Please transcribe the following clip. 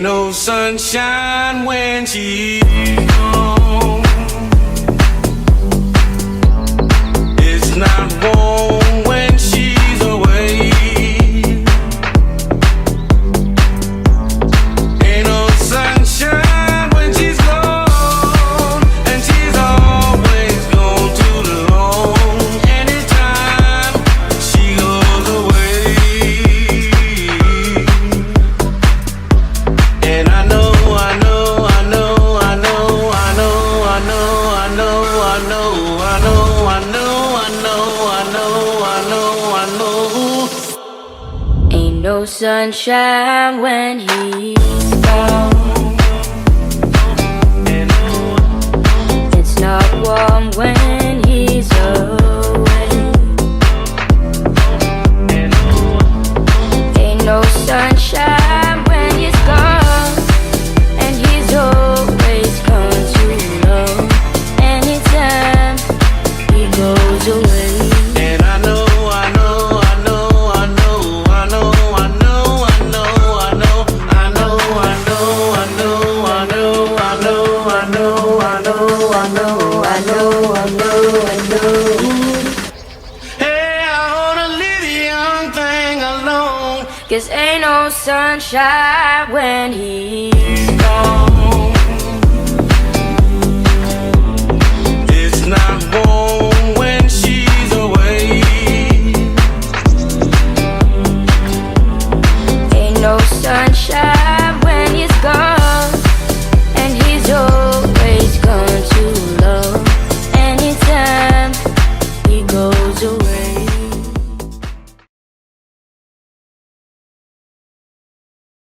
no sunshine when she's gone. It's not warm when she's away. Ain't no sunshine when she's gone, and she's always gone too long. Anytime she goes away, and I know, I know, I know, I know, I know, I know, I know, I know, I know, I know, I know, I know, I know, I know. Ain't no sunshine when he's gone. It's not warm when he's away. Ain't no sunshine when he's gone, and he's always gone too long. Anytime he goes away. And I know, I know, I know, I know, I know, I know, I know, I know, I know, I know, I know, I know, I know, I know, I know, I know, I know, I know. Hey, I wanna leave the young thing alone. 'Cause ain't no sunshine when he's gone.